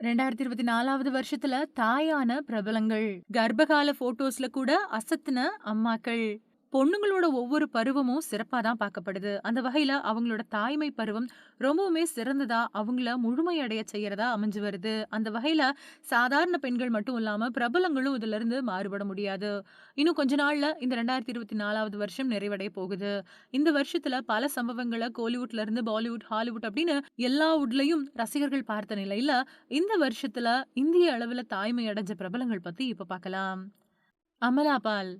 2024வது வருஷத்துல தாயான பிரபலங்கள். கர்ப்பகால ஃபோட்டோஸ்ல கூட அசத்துன அம்மாக்கள். பொண்ணுங்களோட ஒவ்வொரு பருவமும் சிறப்பா தான் பார்க்கப்படுது. அந்த வகையில அவங்களோட தாய்மை பருவம் ரொம்பவுமே சிறந்ததா, அவங்கள முழுமையடைய செய்யறதா அமைஞ்சு வருது. அந்த வகையில சாதாரண பெண்கள் மட்டும் இல்லாம பிரபலங்களும் இதிலிருந்து மாறுபட முடியாது. இன்னும் கொஞ்ச நாள்ல இந்த 2024வது வருஷம் நிறைவடைய போகுது. இந்த வருஷத்துல பல சம்பவங்கள கோலிவுட்ல இருந்து பாலிவுட், ஹாலிவுட் அப்படின்னு எல்லா வுட்லயும் ரசிகர்கள் பார்த்த நிலையில, இந்த வருஷத்துல இந்திய அளவுல தாய்மை அடைஞ்ச பிரபலங்கள் பத்தி இப்ப பார்க்கலாம். அமலா பால்.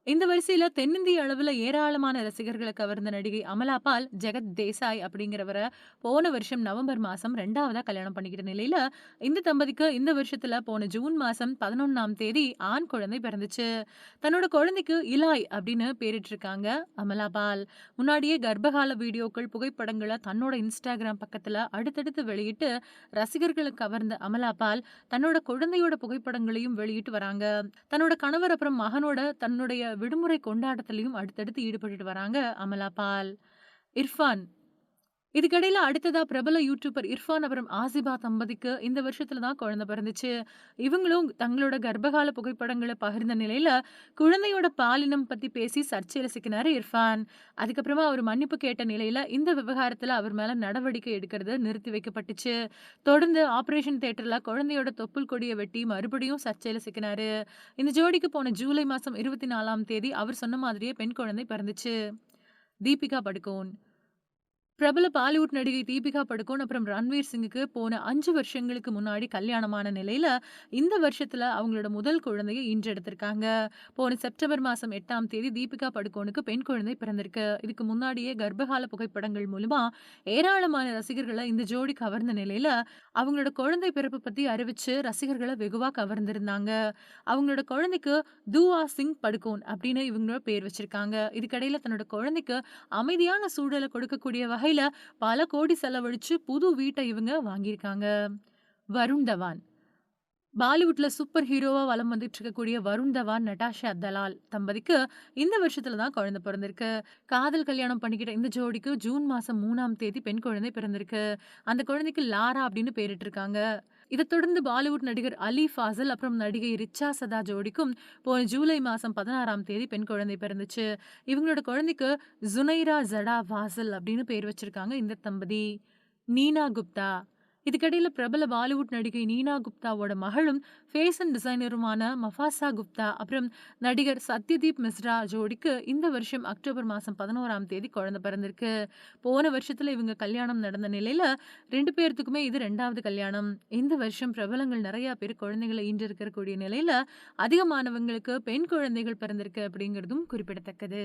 இந்த வரிசையில தென்னிந்திய அளவுல ஏராளமான ரசிகர்கள கவர்ந்த நடிகை அமலா பால், ஜெகத் தேசாய் அப்படிங்கிறவர போன வருஷம் நவம்பர் மாசம் 2வதா கல்யாணம் பண்ணிக்கிட்ட நிலையில, இந்த தம்பதிக்கு இந்த வருஷத்துல போன ஜூன் மாசம் 11ஆம் தேதி ஆண் குழந்தை பிறந்துச்சு. தன்னோட குழந்தைக்கு இலாய் அப்படின்னு பேரிட்டிருக்காங்க அமலா பால். முன்னாடியே கர்ப்பகால வீடியோக்கள், புகைப்படங்கள தன்னோட Instagram பக்கத்துல அடுத்தடுத்து வெளியிட்டு ரசிகர்கள கவர்ந்த அமலா பால், தன்னோட குழந்தையோட புகைப்படங்களையும் வெளியிட்டு வராங்க. தன்னோட கணவர் அப்புறம் மகனோட தன்னுடைய விடுமுறை கொண்டாட்டத்திலயும் அடுத்தடுத்து ஈடுபட்டுட்டு வராங்க அமலா பால். இர்ஃபான். இதுக்கிடையில அடுத்ததா பிரபல யூடியூபர் இர்ஃபான் அப்புறம் ஆசிபா தம்பதிக்கு இந்த வருஷத்துல தான் குழந்தை பிறந்துச்சு. இவங்களும் தங்களோட கர்ப்பகால புகைப்படங்கள பகிர்ந்த நிலையில, குழந்தையோட பாலினம் பத்தி பேசி சர்ச்சையில சிக்கினாரு இர்ஃபான். அதுக்கப்புறமா அவர் மன்னிப்பு கேட்ட நிலையில, இந்த விவகாரத்துல அவர் மேல நடவடிக்கை எடுக்கிறது நிறுத்தி வைக்கப்பட்டுச்சு. தொடர்ந்து ஆபரேஷன் தியேட்டர்ல குழந்தையோட தொப்புள் கொடிய வெட்டி மறுபடியும் சர்ச்சையில சிக்கினாரு. இந்த ஜோடிக்கு போன ஜூலை மாசம் 24ஆம் தேதி அவர் சொன்ன மாதிரியே பெண் குழந்தை பிறந்துச்சு. தீபிகா படுகோன். பிரபல பாலிவுட் நடிகை தீபிகா படுகோன் அப்புறம் ரன்வீர் சிங்குக்கு போன 5 வருஷங்களுக்கு முன்னாடி கல்யாணமான நிலையில, இந்த வருஷத்துல அவங்களோட முதல் குழந்தையை ஈன்றெடுத்திருக்காங்க. போன செப்டம்பர் மாசம் 8ஆம் தேதி தீபிகா படுகோனுக்கு பெண் குழந்தை பிறந்திருக்கு. இதுக்கு முன்னாடியே கர்ப்பகால புகைப்படங்கள் மூலமா ஏராளமான ரசிகர்கள இந்த ஜோடி கவர்ந்த நிலையில, அவங்களோட குழந்தை பிறப்பு பத்தி அறிவிச்சு ரசிகர்கள வெகுவா கவர்ந்திருந்தாங்க. அவங்களோட குழந்தைக்கு தூவா சிங் படுகோன் அப்படின்னு இவங்களோட பேர் வச்சிருக்காங்க. இதுக்கிடையில தன்னோட குழந்தைக்கு அமைதியான சூழல கொடுக்கக்கூடிய வகையில பல கோடி செலவழிச்சு புது வீட்ட இவங்க வாங்கியிருக்காங்க. வருண் தவான். பாலிவுட்ல சூப்பர் ஹீரோவா வலம் வந்துட்டு இருக்கக்கூடிய வருண் தவான், நடாஷா தலால் தம்பதிக்கு இந்த வருஷத்துல தான் குழந்தை பிறந்திருக்கு. காதல் கல்யாணம் பண்ணிக்கிட்ட இந்த ஜோடிக்கு ஜூன் மாசம் 3ஆம் தேதி பெண் குழந்தை பிறந்திருக்கு. அந்த குழந்தைக்கு லாரா அப்படின்னு பேரிட்டிருக்காங்க. இதைத் தொடர்ந்து பாலிவுட் நடிகர் அலி ஃபாசல் அப்புறம் நடிகை ரிச்சா சதா ஜோடிக்கும் போன ஜூலை மாசம் 16ஆம் தேதி பெண் குழந்தை பிறந்துச்சு. இவங்களோட குழந்தைக்கு ஜுனைரா ஜடா வாசல் அப்படின்னு பேர் வச்சிருக்காங்க இந்த தம்பதி. நீனா குப்தா. இதுக்கிடையில பிரபல பாலிவுட் நடிகை நீனா குப்தாவோட மகளும் ஃபேஷன் டிசைனருமான மஃபாசா குப்தா அப்புறம் நடிகர் சத்யதீப் மிஸ்ரா ஜோடிக்கு இந்த வருஷம் அக்டோபர் மாசம் 11ஆம் தேதி குழந்தை பிறந்திருக்கு. போன வருஷத்துல இவங்க கல்யாணம் நடந்த நிலையில 2 பேர்த்துக்குமே இது 2வது கல்யாணம். இந்த வருஷம் பிரபலங்கள் நிறைய பேர் குழந்தைகளை ஈன்றெடுக்கக்கூடிய நிலையில அதிகமானவங்களுக்கு பெண் குழந்தைகள் பிறந்திருக்கு அப்படிங்கிறதும் குறிப்பிடத்தக்கது.